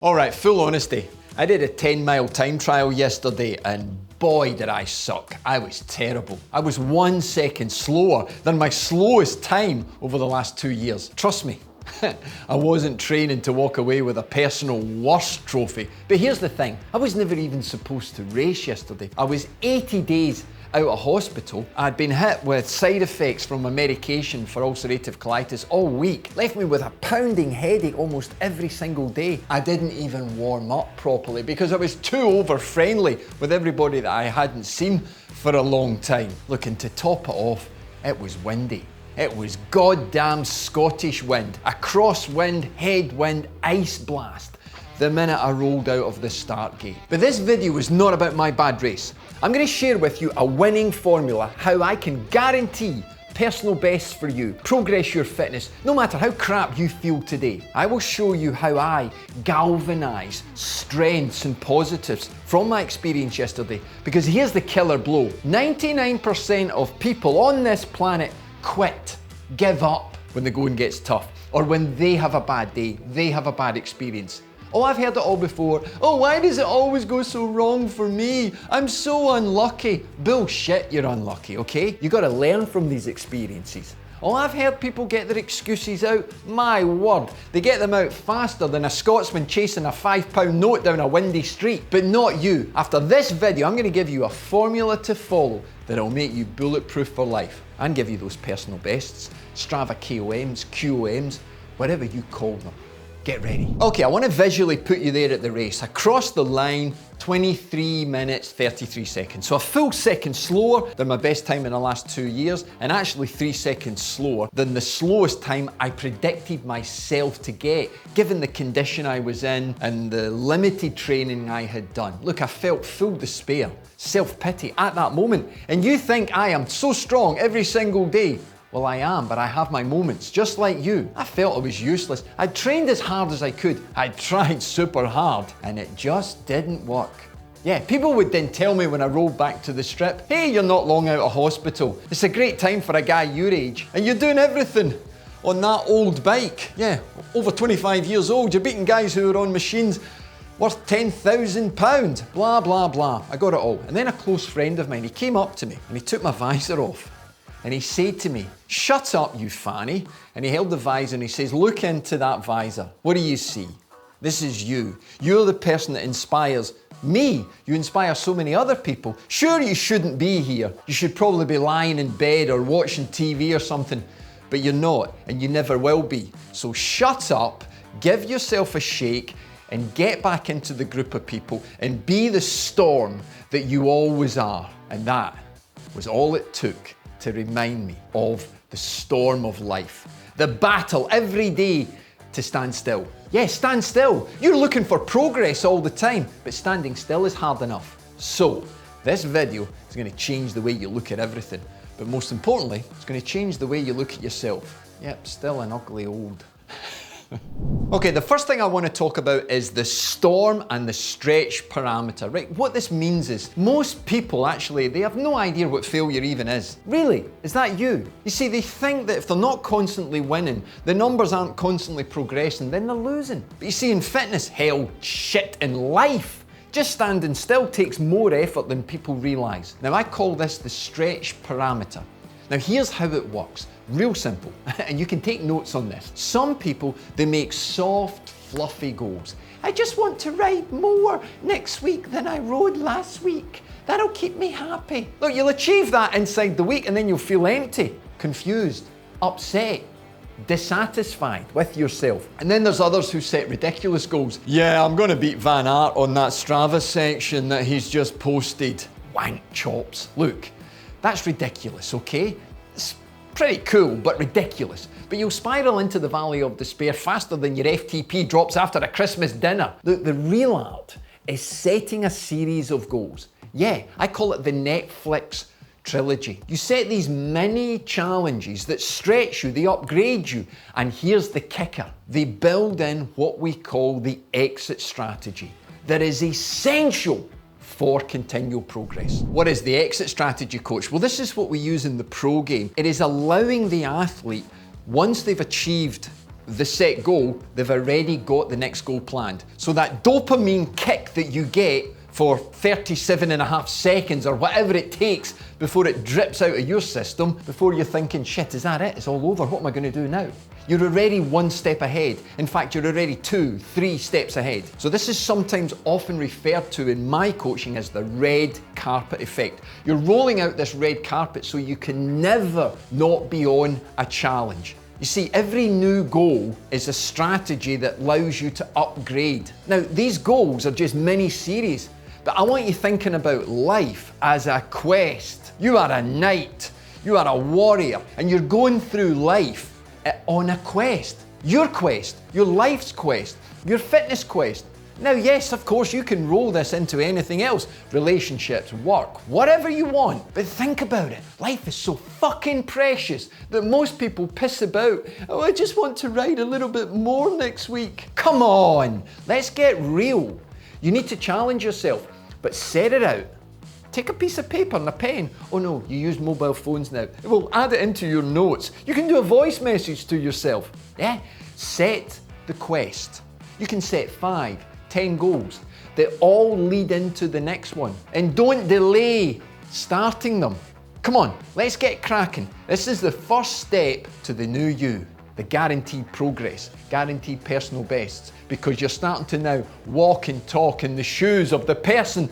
All right, full honesty. I did a 10-mile time trial yesterday and boy did I suck. I was terrible. I was 1 second slower than my slowest time over the last 2 years. Trust me, I wasn't training to walk away with a personal worst trophy. But here's the thing, I was never even supposed to race yesterday. I was 80 days out of hospital. I'd been hit with side effects from a medication for ulcerative colitis all week. Left me with a pounding headache almost every single day. I didn't even warm up properly because I was too over-friendly with everybody that I hadn't seen for a long time. Looking to top it off, it was windy. It was goddamn Scottish wind. A crosswind, headwind, ice blast the minute I rolled out of the start gate. But this video is not about my bad race. I'm going to share with you a winning formula, how I can guarantee personal bests for you, progress your fitness, no matter how crap you feel today. I will show you how I galvanise strengths and positives from my experience yesterday, because here's the killer blow. 99% of people on this planet quit, give up when the going gets tough, or when they have a bad day, they have a bad experience. Oh, I've heard it all before. Oh, why does it always go so wrong for me? I'm so unlucky. Bullshit, you're unlucky, okay? You gotta learn from these experiences. Oh, I've heard people get their excuses out. My word, they get them out faster than a Scotsman chasing a £5 note down a windy street. But not you. After this video, I'm gonna give you a formula to follow that'll make you bulletproof for life and give you those personal bests, Strava KOMs, QOMs, whatever you call them. Get ready. Okay, I want to visually put you there at the race. I crossed the line 23 minutes, 33 seconds. So a full second slower than my best time in the last 2 years, and actually 3 seconds slower than the slowest time I predicted myself to get, given the condition I was in and the limited training I had done. Look, I felt full despair, self-pity at that moment. And you think I am so strong every single day. Well, I am, but I have my moments, just like you. I felt I was useless. I trained as hard as I could. I tried super hard, and it just didn't work. Yeah, people would then tell me when I rolled back to the strip, hey, you're not long out of hospital. It's a great time for a guy your age, and you're doing everything on that old bike. Yeah, over 25 years old, you're beating guys who are on machines worth £10,000, blah, blah, blah. I got it all. And then a close friend of mine, he came up to me, and he took my visor off. And he said to me, shut up, you fanny. And he held the visor and he says, look into that visor. What do you see? This is you. You're the person that inspires me. You inspire so many other people. Sure, you shouldn't be here. You should probably be lying in bed or watching TV or something, but you're not, and you never will be. So shut up, give yourself a shake, and get back into the group of people and be the storm that you always are. And that was all it took to remind me of the storm of life. The battle every day to stand still. Yes, stand still. You're looking for progress all the time, but standing still is hard enough. So, this video is going to change the way you look at everything. But most importantly, it's going to change the way you look at yourself. Yep, still an ugly old. Okay, the first thing I want to talk about is the storm and the stretch parameter, right? What this means is most people actually, they have no idea what failure even is. Really? Is that you? You see, they think that if they're not constantly winning, the numbers aren't constantly progressing, then they're losing. But you see, in fitness, hell, shit, in life, just standing still takes more effort than people realize. Now, I call this the stretch parameter. Now here's how it works, real simple, and you can take notes on this. Some people, they make soft, fluffy goals. I just want to ride more next week than I rode last week. That'll keep me happy. Look, you'll achieve that inside the week and then you'll feel empty, confused, upset, dissatisfied with yourself. And then there's others who set ridiculous goals. Yeah, I'm gonna beat Van Aert on that Strava section that he's just posted. Wank chops. Look, that's ridiculous, okay? It's pretty cool, but ridiculous. But you'll spiral into the valley of despair faster than your FTP drops after a Christmas dinner. The real art is setting a series of goals. Yeah, I call it the Netflix trilogy. You set these mini challenges that stretch you, they upgrade you, and here's the kicker. They build in what we call the exit strategy that is essential for continual progress. What is the exit strategy, coach? Well, this is what we use in the pro game. It is allowing the athlete, once they've achieved the set goal, they've already got the next goal planned. So that dopamine kick that you get for 37.5 seconds or whatever it takes before it drips out of your system, before you're thinking, shit, is that it? It's all over. What am I going to do now? You're already one step ahead. In fact, you're already 2, 3 steps ahead. So this is sometimes often referred to in my coaching as the red carpet effect. You're rolling out this red carpet so you can never not be on a challenge. You see, every new goal is a strategy that allows you to upgrade. Now, these goals are just mini-series, but I want you thinking about life as a quest. You are a knight, you are a warrior, and you're going through life on a quest. Your life's quest, your fitness quest. Now, yes, of course, you can roll this into anything else, relationships, work, whatever you want, but think about it. Life is so fucking precious that most people piss about, oh, I just want to ride a little bit more next week. Come on, let's get real. You need to challenge yourself, but set it out. Take a piece of paper and a pen. Oh no, you use mobile phones now. Well, add it into your notes. You can do a voice message to yourself. Yeah, set the quest. You can set 5, 10 goals that all lead into the next one. And don't delay starting them. Come on, let's get cracking. This is the first step to the new you. The guaranteed progress, guaranteed personal bests, because you're starting to now walk and talk in the shoes of the person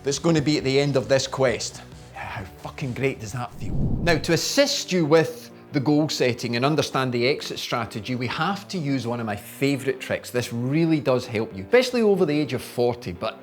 that's going to be at the end of this quest. How fucking great does that feel? Now, to assist you with the goal setting and understand the exit strategy, we have to use one of my favorite tricks. This really does help you, especially over the age of 40, but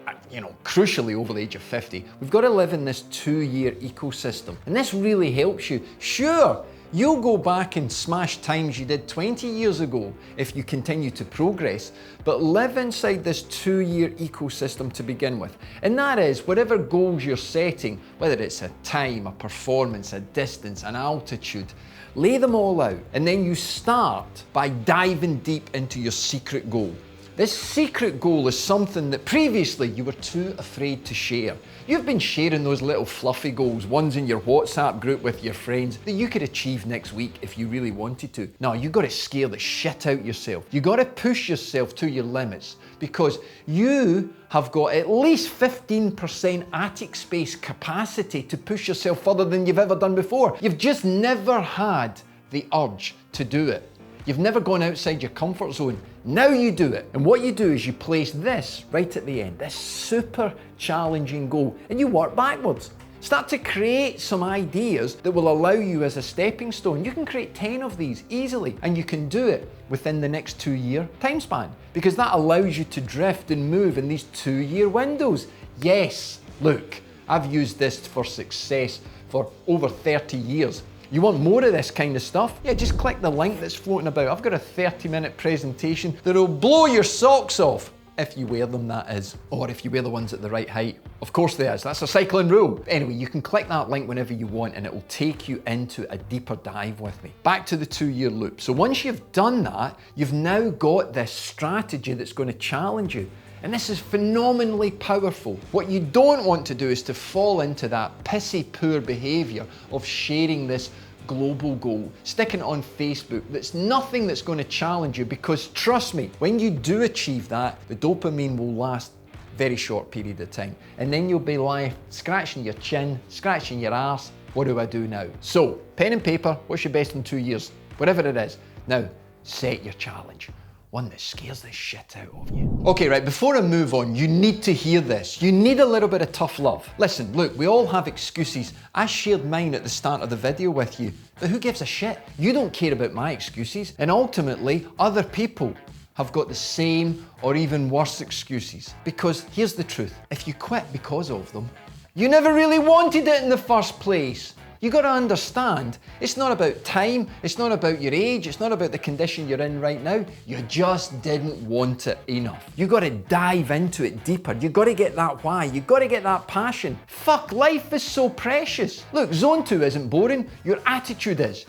crucially over the age of 50. We've got to live in this 2-year ecosystem, and this really helps you. Sure, you'll go back and smash times you did 20 years ago if you continue to progress, but live inside this 2-year ecosystem to begin with. And that is, whatever goals you're setting, whether it's a time, a performance, a distance, an altitude, lay them all out. And then you start by diving deep into your secret goal. This secret goal is something that previously you were too afraid to share. You've been sharing those little fluffy goals, ones in your WhatsApp group with your friends that you could achieve next week if you really wanted to. No, you've got to scare the shit out yourself. You've got to push yourself to your limits, because you have got at least 15% attic space capacity to push yourself further than you've ever done before. You've just never had the urge to do it. You've never gone outside your comfort zone. Now you do it. And what you do is you place this right at the end, this super challenging goal, and you work backwards. Start to create some ideas that will allow you as a stepping stone. You can create 10 of these easily, and you can do it within the next 2-year time span, because that allows you to drift and move in these 2-year windows. Yes, look, I've used this for success for over 30 years. You want more of this kind of stuff? Yeah, just click the link that's floating about. I've got a 30-minute presentation that'll blow your socks off. If you wear them, that is. Or if you wear the ones at the right height. Of course there is, that's a cycling rule. Anyway, you can click that link whenever you want and it will take you into a deeper dive with me. Back to the 2-year loop. So once you've done that, you've now got this strategy that's going to challenge you. And this is phenomenally powerful. What you don't want to do is to fall into that pissy poor behavior of sharing this global goal, sticking it on Facebook. That's nothing that's going to challenge you, because trust me, when you do achieve that, the dopamine will last a very short period of time. And then you'll be lying, scratching your chin, scratching your arse. What do I do now? So, pen and paper, what's your best in 2 years? Whatever it is. Now, set your challenge. One that scares the shit out of you. Okay, right, before I move on, you need to hear this. You need a little bit of tough love. Listen, look, we all have excuses. I shared mine at the start of the video with you, but who gives a shit? You don't care about my excuses, and ultimately, other people have got the same or even worse excuses. Because here's the truth, if you quit because of them, you never really wanted it in the first place. You got to understand, it's not about time, it's not about your age, it's not about the condition you're in right now. You just didn't want it enough. You got to dive into it deeper. You got to get that why. You got to get that passion. Fuck, life is so precious. Look, zone 2 isn't boring. Your attitude is.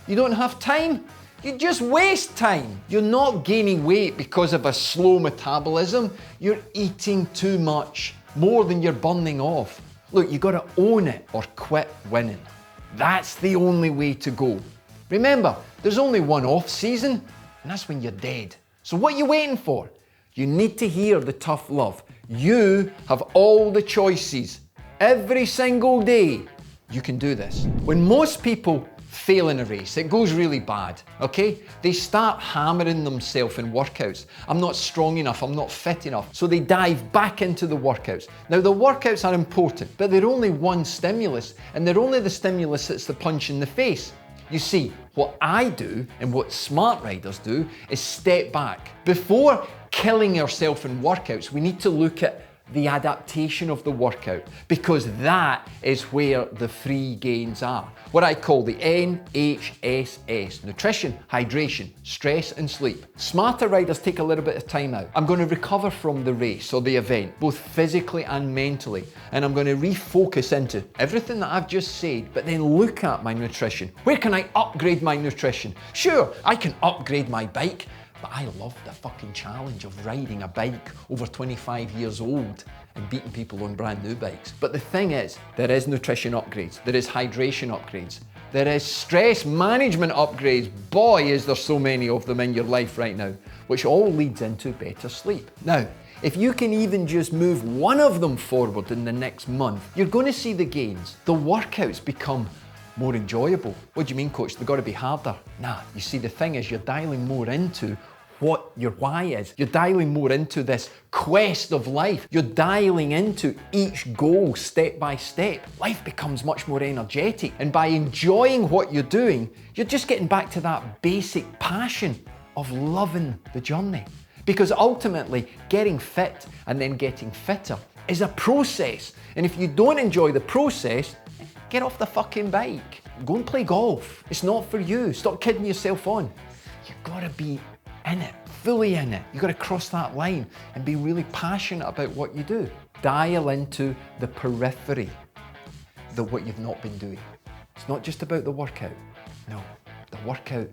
You don't have time. You just waste time. You're not gaining weight because of a slow metabolism. You're eating too much, more than you're burning off. Look, you got to own it or quit winning. That's the only way to go. Remember, there's only one off season And that's when you're dead. So what are you waiting for? You need to hear the tough love. You have all the choices. Every single day, you can do this. When most people fail in a race, it goes really bad, okay? They start hammering themselves in workouts. I'm not strong enough, I'm not fit enough. So they dive back into the workouts. Now the workouts are important, but they're only one stimulus, and they're only the stimulus that's the punch in the face. You see, what I do and what smart riders do is step back. Before killing yourself in workouts, we need to look at the adaptation of the workout, because that is where the free gains are. What I call the NHSS: nutrition, hydration, stress and sleep. Smarter riders take a little bit of time out. I'm going to recover from the race or the event, both physically and mentally, and I'm going to refocus into everything that I've just said, but then look at my nutrition. Where can I upgrade my nutrition? Sure, I can upgrade my bike, but I love the fucking challenge of riding a bike over 25 years old and beating people on brand new bikes. But the thing is, there is nutrition upgrades, there is hydration upgrades, there is stress management upgrades. Boy, is there so many of them in your life right now, which all leads into better sleep. Now, if you can even just move one of them forward in the next month, you're going to see the gains. The workouts become more enjoyable. What do you mean, coach? They've got to be harder. Nah, you see, the thing is, you're dialing more into what your why is. You're dialing more into this quest of life. You're dialing into each goal step by step. Life becomes much more energetic. And by enjoying what you're doing, you're just getting back to that basic passion of loving the journey. Because ultimately, getting fit and then getting fitter is a process. And if you don't enjoy the process, get off the fucking bike. Go and play golf. It's not for you. Stop kidding yourself on. You've got to be in it, fully in it. You've got to cross that line and be really passionate about what you do. Dial into the periphery, what you've not been doing. It's not just about the workout. No, the workout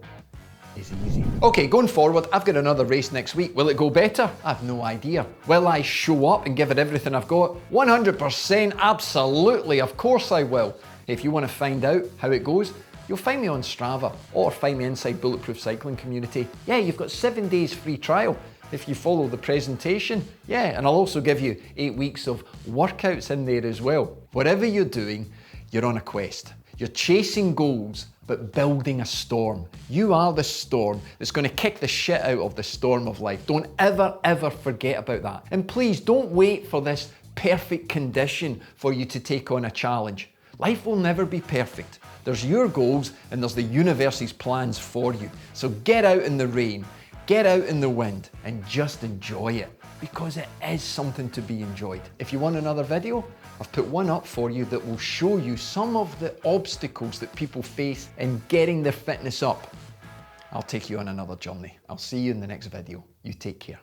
is easy. Okay, going forward, I've got another race next week. Will it go better? I have no idea. Will I show up and give it everything I've got? 100%, absolutely, of course I will. If you want to find out how it goes, you'll find me on Strava or find me inside Bulletproof Cycling Community. Yeah, you've got 7 days free trial if you follow the presentation. Yeah, and I'll also give you 8 weeks of workouts in there as well. Whatever you're doing, you're on a quest. You're chasing goals, but building a storm. You are the storm that's going to kick the shit out of the storm of life. Don't ever, ever forget about that. And please don't wait for this perfect condition for you to take on a challenge. Life will never be perfect. There's your goals and there's the universe's plans for you. So get out in the rain, get out in the wind, and just enjoy it, because it is something to be enjoyed. If you want another video, I've put one up for you that will show you some of the obstacles that people face in getting their fitness up. I'll take you on another journey. I'll see you in the next video. You take care.